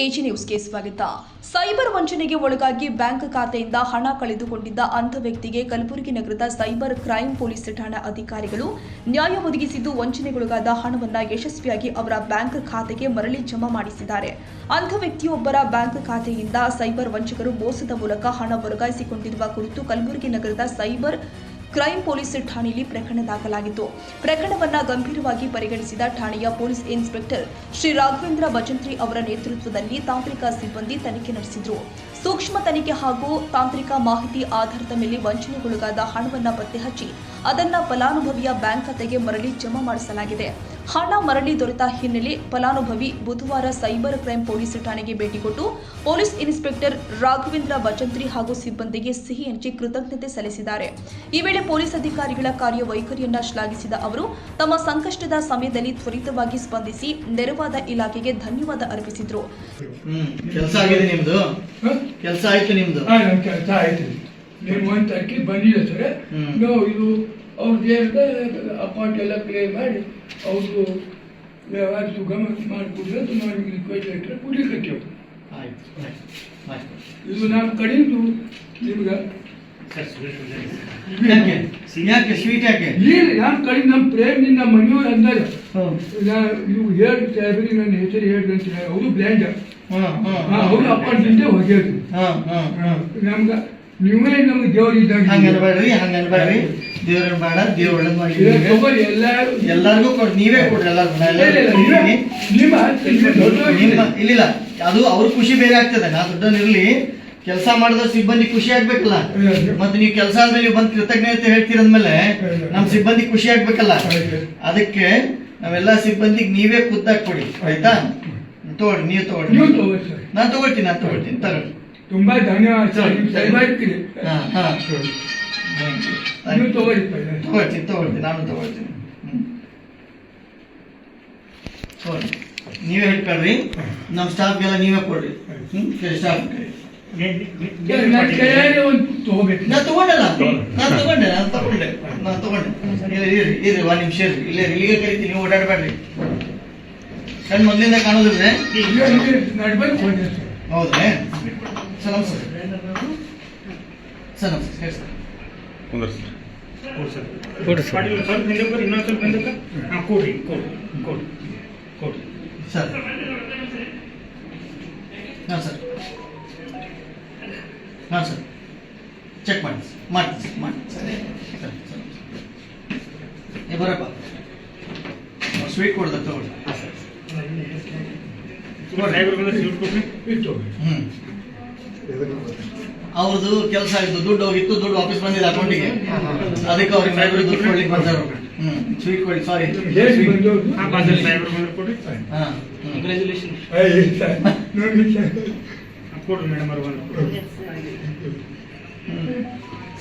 AG ನ್ಯೂಸ್ಗೆ ಸ್ವಾಗತ. Cyber ವಂಚನೆಗೆ ಒಳಗಾಗಿ ಬ್ಯಾಂಕ್ ಖಾತೆಯಿಂದ ಹಣ ಕಳೆದುಕೊಂಡಿದ್ದ ಅಂಧ ವ್ಯಕ್ತಿಗೆ ಕಲಬುರಗಿ ನಗರದ ಸೈಬರ್ ಕ್ರೈಂ ಪೊಲೀಸ್ ಠಾಣಾ ಅಧಿಕಾರಿಗಳು ನ್ಯಾಯ ಒದಗಿಸಿದ್ದು ವಂಚನೆಗೊಳಗಾದ ಹಣವನ್ನು ಯಶಸ್ವಿಯಾಗಿ ಅವರ ಬ್ಯಾಂಕ್ ಖಾತೆಗೆ ಮರಳಿ ಜಮಾ ಮಾಡಿಸಿದ್ದಾರೆ. ಅಂಧ ವ್ಯಕ್ತಿಯೊಬ್ಬರ ಬ್ಯಾಂಕ್ ಖಾತೆಯಿಂದ ಸೈಬರ್ ವಂಚಕರು ಮೋಸದ ಮೂಲಕ ಹಣ ವರ್ಗಾಯಿಸಿಕೊಂಡಿರುವ ಕುರಿತು ಕಲಬುರಗಿ ನಗರದ ಸೈಬರ್ ಕ್ರೈಂ ಪೊಲೀಸ್ ಠಾಣೆಯಲ್ಲಿ ಪ್ರಕರಣ ದಾಖಲಾಗಿತ್ತು. ಪ್ರಕರಣವನ್ನು ಗಂಭೀರವಾಗಿ ಪರಿಗಣಿಸಿದ ಠಾಣೆಯ ಪೊಲೀಸ್ ಇನ್ಸ್ಪೆಕ್ಟರ್ ಶ್ರೀ ರಾಘವೇಂದ್ರ ಭಜಂತ್ರಿ ಅವರ ನೇತೃತ್ವದಲ್ಲಿ ತಾಂತ್ರಿಕ ಸಿಬ್ಬಂದಿ ತನಿಖೆ ನಡೆಸಿದರು. ಸೂಕ್ಷ್ಮ ತನಿಖೆ ಹಾಗೂ ತಾಂತ್ರಿಕ ಮಾಹಿತಿ ಆಧಾರದ ಮೇಲೆ ವಂಚನೆಗೊಳಗಾದ ಹಣವನ್ನು ಪತ್ತೆ ಹಚ್ಚಿ ಅದನ್ನು ಫಲಾನುಭವಿಯ ಬ್ಯಾಂಕ್ ಖಾತೆಗೆ ಮರಳಿ ಜಮಾ ಮಾಡಿಸಲಾಗಿದೆ. ಹಣ ಮರಳಿ ದೊರೆತ ಹಿನ್ನೆಲೆ ಫಲಾನುಭವಿ ಬುಧವಾರ ಸೈಬರ್ ಕ್ರೈಂ ಪೊಲೀಸ್ ಠಾಣೆಗೆ ಭೇಟಿ ಕೊಟ್ಟು ಪೊಲೀಸ್ ಇನ್ಸ್ಪೆಕ್ಟರ್ ರಾಘವೇಂದ್ರ ಭಜಂತ್ರಿ ಹಾಗೂ ಸಿಬ್ಬಂದಿಗೆ ಸಿಹಿ ಹಂಚಿ ಕೃತಜ್ಞತೆ ಸಲ್ಲಿಸಿದ್ದಾರೆ. ಈ ವೇಳೆ ಪೊಲೀಸ್ ಅಧಿಕಾರಿಗಳ ಕಾರ್ಯವೈಖರಿಯನ್ನ ಶ್ಲಾಘಿಸಿದ ಅವರು ತಮ್ಮ ಸಂಕಷ್ಟದ ಸಮಯದಲ್ಲಿ ತ್ವರಿತವಾಗಿ ಸ್ಪಂದಿಸಿ ನೆರವಾದ ಇಲಾಖೆಗೆ ಧನ್ಯವಾದ ಅರ್ಪಿಸಿದರು. ಕೆಲಸ ಆಗಿದೆ ನಿಮ್ದು, ಕೆಲಸ ಆಯ್ತು ನಿಮ್ದು. ಕೆಲಸ ಆಯ್ತು. ನೀವು ಒಂದು ತಾರೀಕಿಗೆ ಬಂದಿದೆ ಸರ್. ನಾವು ಇದು ಅವ್ರದ್ದು ಅಕೌಂಟ್ ಎಲ್ಲ ಕ್ಲಿಯರ್ ಮಾಡಿ ಅವ್ರದ್ದು ವ್ಯವಹಾರ ಸುಗಮ ಮಾಡಿಕೊಡ್ರೆ ಅಂತ ನಾವು ರಿಕ್ವೆಸ್ಟ್ ಲೆಟ್ರ್ ಕೊಡ್ಲಿಕ್ಕೆ ಇದು ನಮ್ಮ ಕಡೆಯಿಂದ ನಿಮ್ಗೆ ಯಾಕೆ ಸ್ವೀಟ್ ಯಾಕೆ ಇಲ್ಲ ನಮ್ಮ ಕಡೆ ನಮ್ಮ ಪ್ರೇಮಿಂದ ನಮ್ಮ ಮನೆಯವ್ರು ಅಂದಾರೆ ನೀವು ಹೇಳಿ ಸಾಹೇಬ್ರಿಗೆ ನನ್ನ ಹೆಸರು ಹೇಳ್ರಿ ಅಂತ ಹೇಳಿ ಅವರು ಬ್ಲ್ಯಾಂಡ್ ಅವರು ಅಕೌಂಟಿಂದ ಹೋಗ್ಯಾರಿ ನಮ್ಗೆ ನೀವೇ ನಮ್ಗೆ ದೇವ್ರು ಇದ್ದಾಗ ಹಂಗನ್ಬೇಡ್ರಿ ದೇವ್ರನ್ನ ಬೇಡ ದೇವ್ರ ಒಳ್ಳೇದ್ ಮಾಡಿ ಎಲ್ಲರಿಗೂ ನೀವೇ ಕೊಡ್ರಿ. ಇಲ್ಲ ಅದು ಅವ್ರ ಖುಷಿ ಬೇರೆ ಆಗ್ತದೆ. ನಾ ದುಡ್ಡನ್ನಿರ್ಲಿ ಕೆಲಸ ಮಾಡಿದ್ರೆ ಸಿಬ್ಬಂದಿ ಖುಷಿ ಆಗ್ಬೇಕಲ್ಲ. ಮತ್ತೆ ನೀವು ಕೆಲಸ ಆದ್ಮೇಲೆ ನೀವು ಬಂದು ಕೃತಜ್ಞತೆ ಹೇಳ್ತೀರಂದ್ಮೇಲೆ ನಮ್ ಸಿಬ್ಬಂದಿ ಖುಷಿ ಆಗ್ಬೇಕಲ್ಲ. ಅದಕ್ಕೆ ನಾವೆಲ್ಲಾ ಸಿಬ್ಬಂದಿಗೆ ನೀವೇ ಖುದ್ದಾಗಿ ಕೊಡಿ, ಆಯ್ತಾ? ತಗೊಳ್ರಿ, ನೀವು ತಗೊಳ್ರಿ. ನಾನು ತಗೊಳ್ತೀನಿ ತಗೊಳ್ಳಿ. ತುಂಬಾ ಧನ್ಯವಾದ. ತಗೊಳ್ತೀನಿ, ನಾನು ತಗೊಳ್ತೀನಿ. ನೀವೇ ಹೇಳ್ಕೊಳ್ರಿ, ನಮ್ಮ ಸ್ಟಾಫ್ಗೆಲ್ಲ ನೀವೇ ಕೊಡ್ರಿ. ಸ್ಟಾಫ್ ನಾನು ತಗೊಂಡೆ ಇರಿ ಒಂದ್ ನಿಮಿಷ ಇಲ್ಲಿಗೆ ಕರಿತೀನಿ, ನೀವು ಓಡಾಡ್ಬೇಡ್ರಿ. ಕಣ್ ಮೊದಲಿಂದ ಕಾಣೋದಿದ್ರೆ ಹೌದ್ರಿ? ಸರ್ ನಮಸ್ತೆ ಸರ್. ನಮಸ್ತೆ ಸರ್. ಸರ್ ಹಾಂ ಸರ್, ಹಾಂ ಸರ್, ಚೆಕ್ ಮಾಡಿ ಬರಪ್ಪ. ಸ್ವೀಟ್ ಕೊಡ್ದ ತಗೊಳ್ಳಿ. ಅವ್ರದ್ದು ಕೆಲಸ ಆಯ್ತು, ದುಡ್ಡು ಹೋಗಿತ್ತು, ದುಡ್ಡು ವಾಪಸ್ ಬಂದಿದೆ ಅಕೌಂಟಿಗೆ. ಅದಕ್ಕೆ ಅವ್ರಿಗೆ ಡ್ರೈವರ್ ದುಡ್ಡು ಕೊಡ್ಲಿಕ್ಕೆ ಬಂದರು. ಸ್ವೀಟ್ ಕೊಡಿ. ಸಾರಿ ಕೊಡ್ರಿ ಮೇಡಮ್ ಅವ್ರು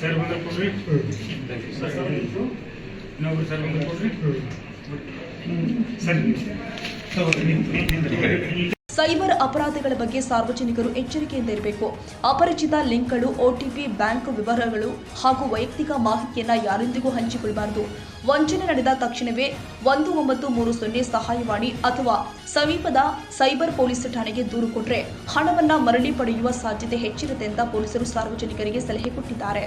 ಸರ್ ಬಂದ್ರೆ ಕೊಡ್ರಿ. ಇನ್ನೊಬ್ರು ಸರ್ ಬಂದ್ರೆ ಕೊಡ್ರಿ. ಸೈಬರ್ ಅಪರಾಧಗಳ ಬಗ್ಗೆ ಸಾರ್ವಜನಿಕರು ಎಚ್ಚರಿಕೆಯಿಂದ ಇರಬೇಕು. ಅಪರಿಚಿತ ಲಿಂಕ್ಗಳು, OTP, ಬ್ಯಾಂಕ್ ವಿವರಗಳು ಹಾಗೂ ವೈಯಕ್ತಿಕ ಮಾಹಿತಿಯನ್ನು ಯಾರೊಂದಿಗೂ ಹಂಚಿಕೊಳ್ಳಬಾರದು. ವಂಚನೆ ನಡೆದ ತಕ್ಷಣವೇ 1930 ಸಹಾಯವಾಣಿ ಅಥವಾ ಸಮೀಪದ ಸೈಬರ್ ಪೊಲೀಸ್ ಠಾಣೆಗೆ ದೂರು ಕೊಟ್ಟರೆ ಹಣವನ್ನು ಮರಳಿ ಪಡೆಯುವ ಸಾಧ್ಯತೆ ಹೆಚ್ಚಿರುತ್ತೆ ಅಂತ ಪೊಲೀಸರು ಸಾರ್ವಜನಿಕರಿಗೆ ಸಲಹೆ ಕೊಟ್ಟಿದ್ದಾರೆ.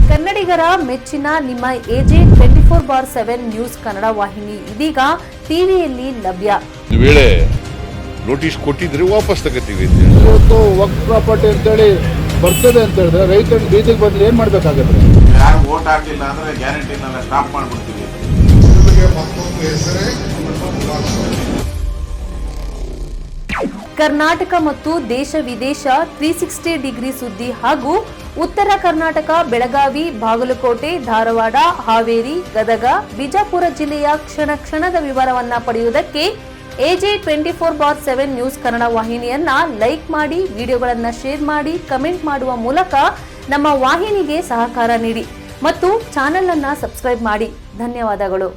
ಕನ್ನಡಿಗರ ಮೆಚ್ಚಿನ ನಿಮ್ಮ ಎಜೆ 24/7 ನ್ಯೂಸ್ ಕನ್ನಡ ವಾಹಿನಿ ಇದೀಗ ಟಿವಿಯಲ್ಲಿ ಲಭ್ಯ. ವೇಳೆ ನೋಟಿಸ್ ಕೊಟ್ಟಿದ್ರೆ ವಾಪಸ್ ತಗೋತೀವಿ. ಇವತ್ತು ವಕ್ಫ್ ಪ್ರಾಪರ್ಟಿ ಅಂತೇಳಿ ಬರ್ತದೆ ಅಂತ ಹೇಳಿದ್ರೆ ರೈತರು ಬೀದಿಗೆ ಬಂದ್ರೆ ಏನ್ ಮಾಡ್ಬೇಕಾಗತ್ತೆ? ಯಾರು ವೋಟ್ ಹಾಕಲಿಲ್ಲ ಅಂದ್ರೆ ಗ್ಯಾರಂಟಿನೆಲ್ಲ ಸ್ಟಾಪ್ ಮಾಡ್ಬಿಡ್ತೀವಿ. ಕರ್ನಾಟಕ ಮತ್ತು ದೇಶ ವಿದೇಶ 360 ಡಿಗ್ರಿ ಸುದ್ದಿ ಹಾಗೂ ಉತ್ತರ ಕರ್ನಾಟಕ, ಬೆಳಗಾವಿ, ಬಾಗಲಕೋಟೆ, ಧಾರವಾಡ, ಹಾವೇರಿ, ಗದಗ, ಬಿಜಾಪುರ ಜಿಲ್ಲೆಯ ಕ್ಷಣ ಕ್ಷಣದ ವಿವರವನ್ನ ಪಡೆಯುವುದಕ್ಕೆ ಎಜೆ 24/7 ನ್ಯೂಸ್ ಕನ್ನಡ ವಾಹಿನಿಯನ್ನ ಲೈಕ್ ಮಾಡಿ, ವಿಡಿಯೋಗಳನ್ನ ಶೇರ್ ಮಾಡಿ, ಕಮೆಂಟ್ ಮಾಡುವ ಮೂಲಕ ನಮ್ಮ ವಾಹಿನಿಗೆ ಸಹಕಾರ ನೀಡಿ ಮತ್ತು ಚಾನೆಲ್ ಅನ್ನ ಸಬ್ಸ್ಕ್ರೈಬ್ ಮಾಡಿ. ಧನ್ಯವಾದಗಳು.